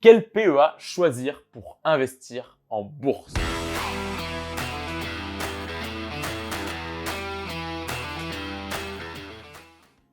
Quel PEA choisir pour investir en bourse?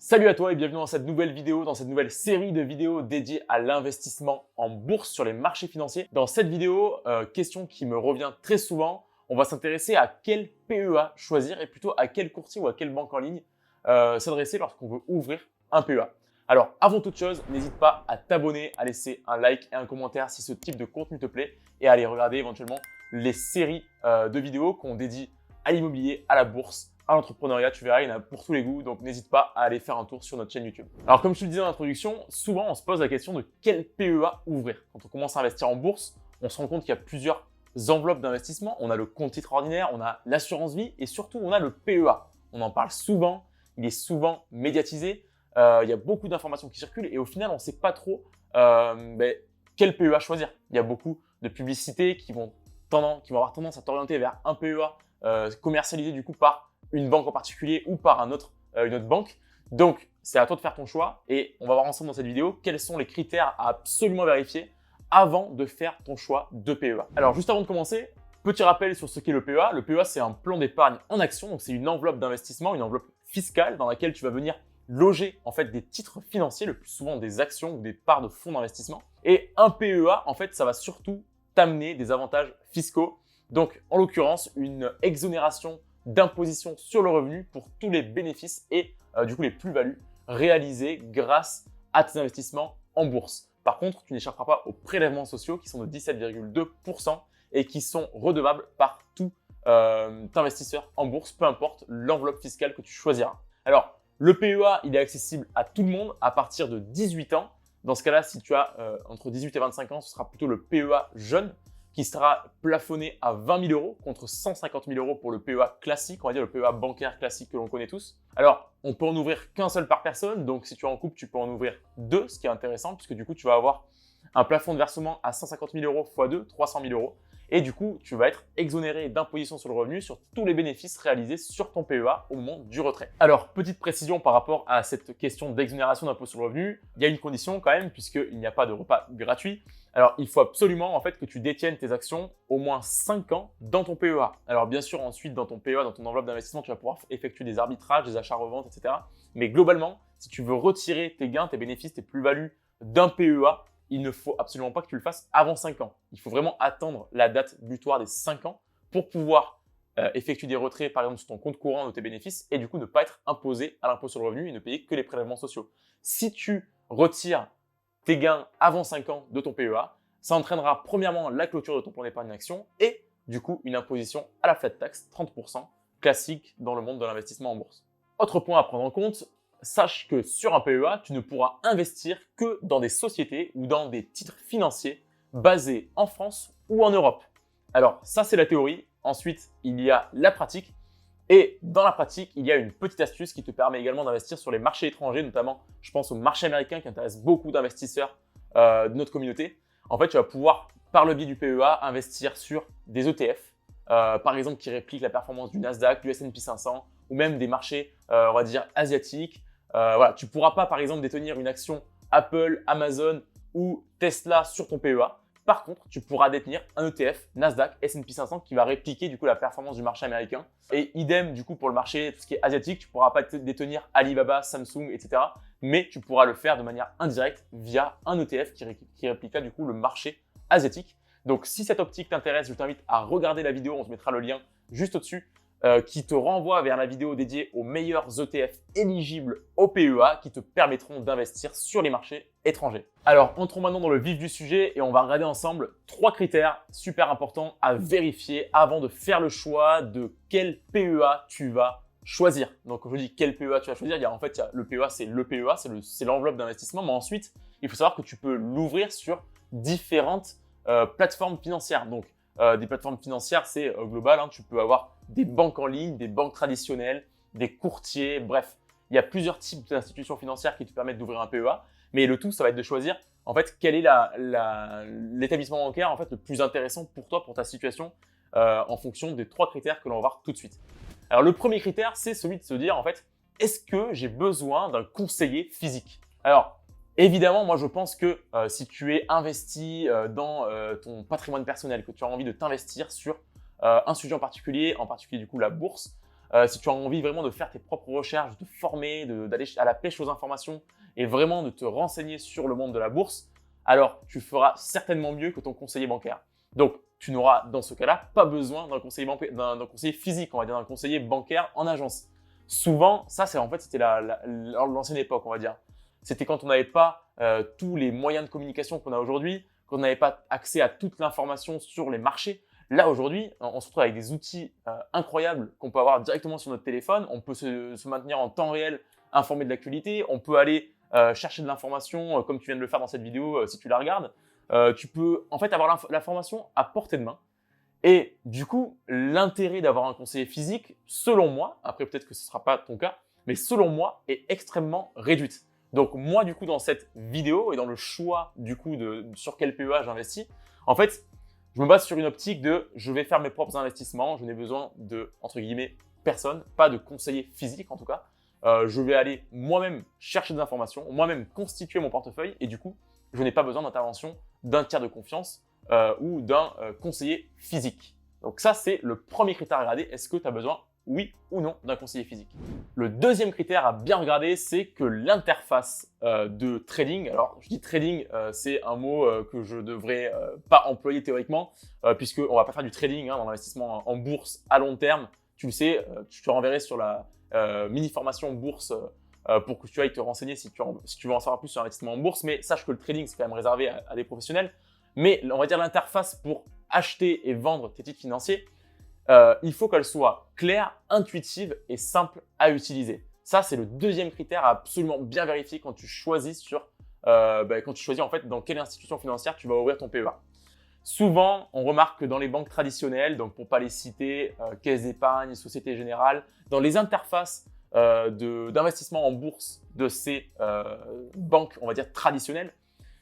Salut à toi et bienvenue dans cette nouvelle vidéo, dans cette nouvelle série de vidéos dédiées à l'investissement en bourse sur les marchés financiers. Dans cette vidéo, question qui me revient très souvent, on va s'intéresser à quel PEA choisir et plutôt à quel courtier ou à quelle banque en ligne s'adresser lorsqu'on veut ouvrir un PEA. Alors, avant toute chose, n'hésite pas à t'abonner, à laisser un like et un commentaire si ce type de contenu te plaît et à aller regarder éventuellement les séries de vidéos qu'on dédie à l'immobilier, à la bourse, à l'entrepreneuriat. Tu verras, il y en a pour tous les goûts, donc n'hésite pas à aller faire un tour sur notre chaîne YouTube. Alors, comme je te le disais dans l'introduction, souvent on se pose la question de quel PEA ouvrir. Quand on commence à investir en bourse, on se rend compte qu'il y a plusieurs enveloppes d'investissement. On a le compte titre ordinaire, on a l'assurance vie et surtout on a le PEA. On en parle souvent, il est souvent médiatisé. Il y a beaucoup d'informations qui circulent et au final, on ne sait pas trop quel PEA choisir. Il y a beaucoup de publicités qui vont avoir tendance à t'orienter vers un PEA commercialisé du coup par une banque en particulier ou par une autre banque. Donc, c'est à toi de faire ton choix et on va voir ensemble dans cette vidéo quels sont les critères à absolument vérifier avant de faire ton choix de PEA. Alors, juste avant de commencer, petit rappel sur ce qu'est le PEA. Le PEA, c'est un plan d'épargne en action. Donc, c'est une enveloppe d'investissement, une enveloppe fiscale dans laquelle tu vas venir loger en fait des titres financiers, le plus souvent des actions ou des parts de fonds d'investissement. Et un PEA, en fait, ça va surtout t'amener des avantages fiscaux. Donc, en l'occurrence, une exonération d'imposition sur le revenu pour tous les bénéfices et du coup les plus-values réalisées grâce à tes investissements en bourse. Par contre, tu n'échapperas pas aux prélèvements sociaux qui sont de 17,2% et qui sont redevables par tout investisseur en bourse, peu importe l'enveloppe fiscale que tu choisiras. Alors, le PEA, il est accessible à tout le monde à partir de 18 ans. Dans ce cas-là, si tu as entre 18 et 25 ans, ce sera plutôt le PEA jeune qui sera plafonné à 20 000 € contre 150 000 € pour le PEA classique, on va dire le PEA bancaire classique que l'on connaît tous. Alors, on peut en ouvrir qu'un seul par personne. Donc, si tu es en couple, tu peux en ouvrir deux, ce qui est intéressant puisque du coup, tu vas avoir un plafond de versement à 150 000 € x 2, 300 000 €. Et du coup, tu vas être exonéré d'imposition sur le revenu sur tous les bénéfices réalisés sur ton PEA au moment du retrait. Alors, petite précision par rapport à cette question d'exonération d'impôt sur le revenu, il y a une condition quand même puisqu'il n'y a pas de repas gratuit. Alors, il faut absolument en fait que tu détiennes tes actions au moins 5 ans dans ton PEA. Alors, bien sûr, ensuite, dans ton PEA, dans ton enveloppe d'investissement, tu vas pouvoir effectuer des arbitrages, des achats-reventes, etc. Mais globalement, si tu veux retirer tes gains, tes bénéfices, tes plus-values d'un PEA, il ne faut absolument pas que tu le fasses avant 5 ans. Il faut vraiment attendre la date butoir des 5 ans pour pouvoir effectuer des retraits, par exemple, sur ton compte courant de tes bénéfices et du coup ne pas être imposé à l'impôt sur le revenu et ne payer que les prélèvements sociaux. Si tu retires tes gains avant 5 ans de ton PEA, ça entraînera premièrement la clôture de ton plan d'épargne action et du coup une imposition à la flat tax, 30%, classique dans le monde de l'investissement en bourse. Autre point à prendre en compte, sache que sur un PEA, tu ne pourras investir que dans des sociétés ou dans des titres financiers basés en France ou en Europe. Alors ça, c'est la théorie. Ensuite, il y a la pratique. Et dans la pratique, il y a une petite astuce qui te permet également d'investir sur les marchés étrangers, notamment, je pense au marché américain qui intéresse beaucoup d'investisseurs de notre communauté. En fait, tu vas pouvoir, par le biais du PEA, investir sur des ETF, par exemple, qui répliquent la performance du Nasdaq, du S&P 500 ou même des marchés, on va dire, asiatiques. Voilà, tu ne pourras pas, par exemple, détenir une action Apple, Amazon ou Tesla sur ton PEA. Par contre, tu pourras détenir un ETF Nasdaq S&P 500 qui va répliquer du coup la performance du marché américain. Et idem du coup pour le marché, tout ce qui est asiatique, tu ne pourras pas détenir Alibaba, Samsung, etc. Mais tu pourras le faire de manière indirecte via un ETF qui répliquera du coup le marché asiatique. Donc si cette optique t'intéresse, je t'invite à regarder la vidéo, on te mettra le lien juste au-dessus. Qui te renvoie vers la vidéo dédiée aux meilleurs ETF éligibles au PEA qui te permettront d'investir sur les marchés étrangers. Alors, entrons maintenant dans le vif du sujet et on va regarder ensemble 3 critères super importants à vérifier avant de faire le choix de quel PEA tu vas choisir. Donc, quand je dis quel PEA tu vas choisir, le PEA, c'est le PEA, c'est l'enveloppe d'investissement. Mais ensuite, il faut savoir que tu peux l'ouvrir sur différentes plateformes financières. Donc, des plateformes financières, c'est global. Tu peux avoir des banques en ligne, des banques traditionnelles, des courtiers, bref. Il y a plusieurs types d'institutions financières qui te permettent d'ouvrir un PEA. Mais le tout, ça va être de choisir en fait quel est l'établissement bancaire en fait, le plus intéressant pour toi, pour ta situation, en fonction des 3 critères que l'on va voir tout de suite. Alors, le premier critère, c'est celui de se dire en fait, est-ce que j'ai besoin d'un conseiller physique? Alors, Évidemment, moi je pense que si tu es investi dans ton patrimoine personnel, que tu as envie de t'investir sur un sujet en particulier du coup la bourse, si tu as envie vraiment de faire tes propres recherches, de te former, d'aller à la pêche aux informations et vraiment de te renseigner sur le monde de la bourse, alors tu feras certainement mieux que ton conseiller bancaire. Donc, tu n'auras dans ce cas-là pas besoin d'un conseiller, d'un conseiller physique, on va dire, d'un conseiller bancaire en agence. Souvent, ça, c'était l'ancienne époque, on va dire. C'était quand on n'avait pas tous les moyens de communication qu'on a aujourd'hui, qu'on n'avait pas accès à toute l'information sur les marchés. Là, aujourd'hui, on se retrouve avec des outils incroyables qu'on peut avoir directement sur notre téléphone. On peut se maintenir en temps réel, informé de l'actualité. On peut aller chercher de l'information comme tu viens de le faire dans cette vidéo si tu la regardes. Tu peux en fait avoir l'information à portée de main. Et du coup, l'intérêt d'avoir un conseiller physique, selon moi, après peut-être que ce ne sera pas ton cas, mais selon moi, est extrêmement réduite. Donc moi, du coup, dans cette vidéo et dans le choix du coup sur quel PEA j'investis, en fait, je me base sur une optique de je vais faire mes propres investissements, je n'ai besoin de, entre guillemets, personne, pas de conseiller physique en tout cas. Je vais aller moi-même chercher des informations, moi-même constituer mon portefeuille et du coup, je n'ai pas besoin d'intervention d'un tiers de confiance ou d'un conseiller physique. Donc ça, c'est le premier critère à regarder. Est-ce que tu as besoin, oui ou non, d'un conseiller physique? Le deuxième critère à bien regarder, c'est que l'interface de trading, alors je dis trading, c'est un mot que je ne devrais pas employer théoriquement, puisqu'on ne va pas faire du trading dans l'investissement en bourse à long terme. Tu le sais, je te renverrai sur la mini-formation bourse pour que tu ailles te renseigner si tu veux en savoir plus sur l'investissement en bourse. Mais sache que le trading, c'est quand même réservé à des professionnels. Mais on va dire l'interface pour acheter et vendre tes titres financiers, il faut qu'elle soit claire, intuitive et simple à utiliser. Ça, c'est le deuxième critère à absolument bien vérifier quand tu choisis en fait dans quelle institution financière tu vas ouvrir ton PEA. Souvent, on remarque que dans les banques traditionnelles, donc pour ne pas les citer, Caisse d'épargne, Société Générale, dans les interfaces d'investissement en bourse de ces banques, on va dire traditionnelles,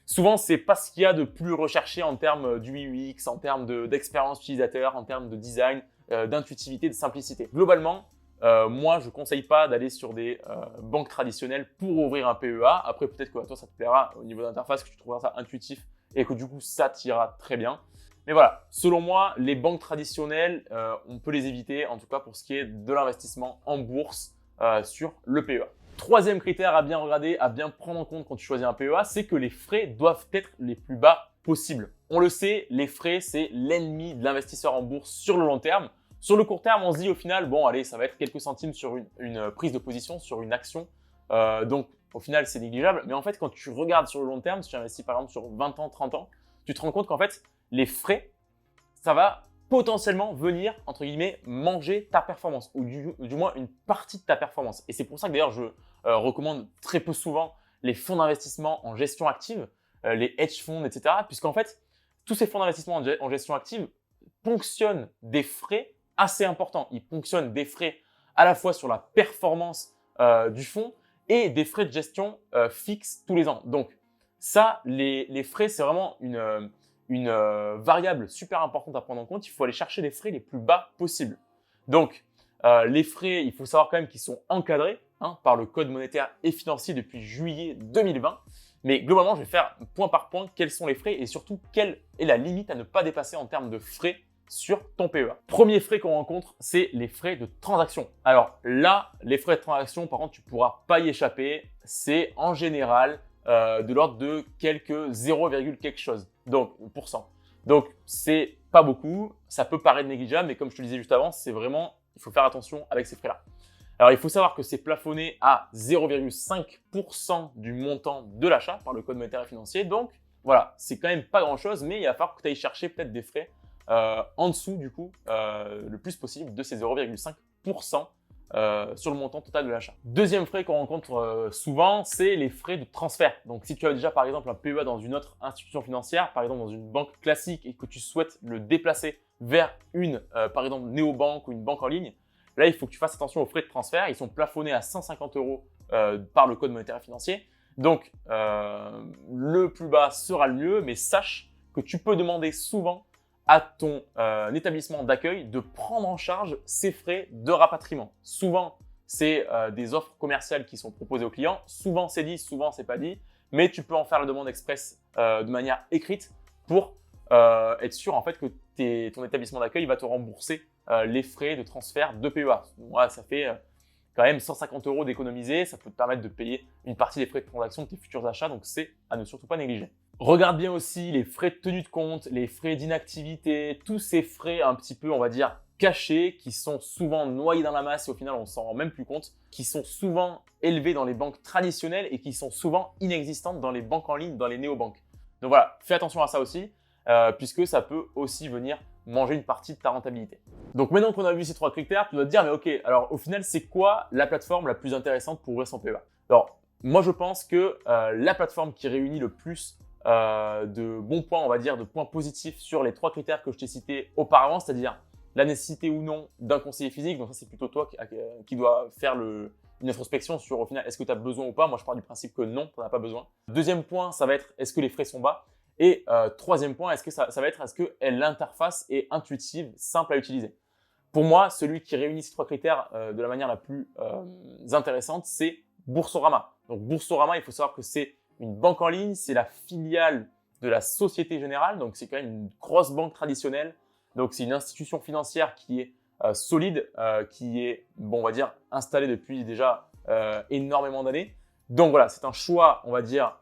souvent, c'est pas ce qu'il y a de plus recherché en termes d'UX, en termes d'expérience utilisateur, en termes de design, d'intuitivité, de simplicité. Globalement, moi, je ne conseille pas d'aller sur des banques traditionnelles pour ouvrir un PEA. Après, peut-être que toi, ça te plaira au niveau d'interface, que tu trouveras ça intuitif et que du coup, ça t'ira très bien. Mais voilà, selon moi, les banques traditionnelles, on peut les éviter, en tout cas pour ce qui est de l'investissement en bourse sur le PEA. Troisième critère à bien regarder, à bien prendre en compte quand tu choisis un PEA, c'est que les frais doivent être les plus bas possibles. On le sait, les frais, c'est l'ennemi de l'investisseur en bourse sur le long terme. Sur le court terme, on se dit au final, bon, allez, ça va être quelques centimes sur une prise de position, sur une action. Donc, au final, c'est négligeable. Mais en fait, quand tu regardes sur le long terme, si tu investis par exemple sur 20 ans, 30 ans, tu te rends compte qu'en fait, les frais, ça va potentiellement venir, entre guillemets, manger ta performance ou du moins une partie de ta performance. Et c'est pour ça que d'ailleurs, je recommande très peu souvent les fonds d'investissement en gestion active, les hedge funds, etc. Puisqu'en fait, tous ces fonds d'investissement en gestion active ponctionnent des frais assez importants. Ils ponctionnent des frais à la fois sur la performance du fonds et des frais de gestion fixes tous les ans. Donc ça, les frais, c'est vraiment une variable super importante à prendre en compte. Il faut aller chercher les frais les plus bas possibles. Donc, les frais, il faut savoir quand même qu'ils sont encadrés par le Code monétaire et financier depuis juillet 2020. Mais globalement, je vais faire point par point quels sont les frais et surtout quelle est la limite à ne pas dépasser en termes de frais sur ton PEA. Premier frais qu'on rencontre, c'est les frais de transaction. Alors là, les frais de transaction, par contre, tu ne pourras pas y échapper. C'est en général de l'ordre de quelques 0, quelque chose. Donc, %. Donc, c'est pas beaucoup. Ça peut paraître négligeable, mais comme je te le disais juste avant, c'est vraiment, il faut faire attention avec ces frais-là. Alors, il faut savoir que c'est plafonné à 0,5% du montant de l'achat par le Code monétaire et financier. Donc, voilà, c'est quand même pas grand-chose, mais il va falloir que tu ailles chercher peut-être des frais en dessous, du coup, le plus possible de ces 0,5% sur le montant total de l'achat. Deuxième frais qu'on rencontre souvent, c'est les frais de transfert. Donc, si tu as déjà, par exemple, un PEA dans une autre institution financière, par exemple dans une banque classique et que tu souhaites le déplacer vers par exemple, néobanque ou une banque en ligne, là, il faut que tu fasses attention aux frais de transfert. Ils sont plafonnés à 150 € par le Code monétaire et financier. Donc, le plus bas sera le mieux, mais sache que tu peux demander souvent à ton établissement d'accueil de prendre en charge ces frais de rapatriement. Souvent, c'est des offres commerciales qui sont proposées aux clients. Souvent, c'est dit, souvent, c'est pas dit. mais tu peux en faire la demande express de manière écrite pour être sûr en fait que ton établissement d'accueil va te rembourser les frais de transfert de PEA. Moi, ça fait quand même 150 € d'économiser, ça peut te permettre de payer une partie des frais de transaction de tes futurs achats, donc c'est à ne surtout pas négliger. Regarde bien aussi les frais de tenue de compte, les frais d'inactivité, tous ces frais un petit peu, on va dire, cachés, qui sont souvent noyés dans la masse et au final on s'en rend même plus compte, qui sont souvent élevés dans les banques traditionnelles et qui sont souvent inexistantes dans les banques en ligne, dans les néobanques. Donc voilà, fais attention à ça aussi, puisque ça peut aussi venir manger une partie de ta rentabilité. Donc maintenant qu'on a vu ces 3 critères, tu dois te dire, mais ok, alors au final, c'est quoi la plateforme la plus intéressante pour ouvrir son PEA? Alors, moi je pense que la plateforme qui réunit le plus de bons points, on va dire, de points positifs sur les 3 critères que je t'ai cités auparavant, c'est-à-dire la nécessité ou non d'un conseiller physique. Donc ça, c'est plutôt toi qui dois faire une introspection sur au final, est-ce que tu as besoin ou pas. Moi, je pars du principe que non, tu n'en as pas besoin. Deuxième point, ça va être, est-ce que les frais sont bas? Et troisième point, ça va être, est-ce que l'interface est intuitive, simple à utiliser? Pour moi, celui qui réunit ces 3 critères de la manière la plus intéressante, c'est Boursorama. Donc Boursorama, il faut savoir que c'est une banque en ligne, c'est la filiale de la Société Générale, donc c'est quand même une grosse banque traditionnelle. Donc c'est une institution financière qui est solide, qui est, bon, on va dire, installée depuis déjà énormément d'années. Donc voilà, c'est un choix, on va dire,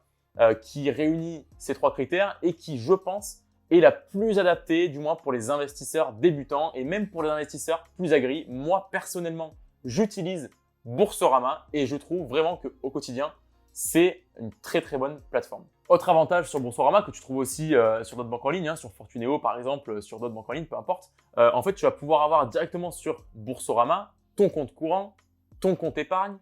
qui réunit ces 3 critères et qui, je pense, est la plus adaptée, du moins pour les investisseurs débutants et même pour les investisseurs plus aguerris. Moi, personnellement, j'utilise Boursorama et je trouve vraiment qu'au quotidien, c'est une très très bonne plateforme. Autre avantage sur Boursorama que tu trouves aussi sur d'autres banques en ligne, sur Fortuneo par exemple, sur d'autres banques en ligne, peu importe. En fait, tu vas pouvoir avoir directement sur Boursorama ton compte courant, ton compte épargne,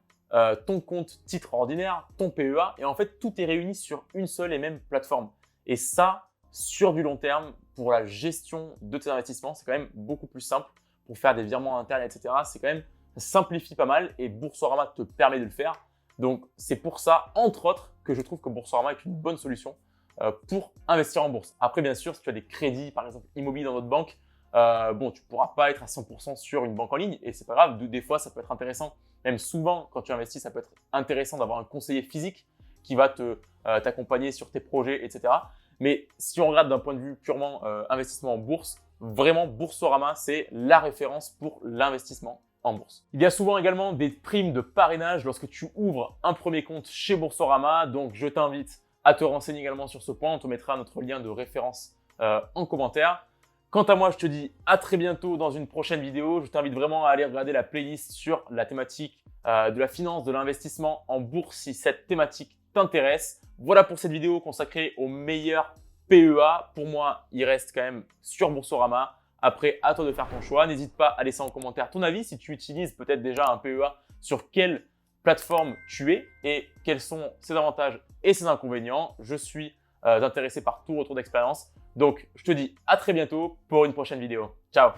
ton compte titre ordinaire, ton PEA, et en fait, tout est réuni sur une seule et même plateforme. Et ça, sur du long terme, pour la gestion de tes investissements, c'est quand même beaucoup plus simple pour faire des virements internes, etc. C'est quand même, ça simplifie pas mal et Boursorama te permet de le faire. Donc, c'est pour ça, entre autres, que je trouve que Boursorama est une bonne solution pour investir en bourse. Après, bien sûr, si tu as des crédits, par exemple immobiliers dans notre banque, bon, tu ne pourras pas être à 100% sur une banque en ligne et c'est pas grave. Des fois, ça peut être intéressant. Même souvent, quand tu investis, ça peut être intéressant d'avoir un conseiller physique qui va t'accompagner sur tes projets, etc. Mais si on regarde d'un point de vue purement investissement en bourse, vraiment Boursorama, c'est la référence pour l'investissement en bourse. Il y a souvent également des primes de parrainage lorsque tu ouvres un premier compte chez Boursorama. Donc, je t'invite à te renseigner également sur ce point. On te mettra notre lien de référence en commentaire. Quant à moi, je te dis à très bientôt dans une prochaine vidéo. Je t'invite vraiment à aller regarder la playlist sur la thématique de la finance, de l'investissement en bourse si cette thématique t'intéresse. Voilà pour cette vidéo consacrée aux meilleurs PEA. Pour moi, il reste quand même sur Boursorama. Après, à toi de faire ton choix. N'hésite pas à laisser en commentaire ton avis si tu utilises peut-être déjà un PEA, sur quelle plateforme tu es et quels sont ses avantages et ses inconvénients. Je suis intéressé par tout retour d'expérience. Donc, je te dis à très bientôt pour une prochaine vidéo. Ciao!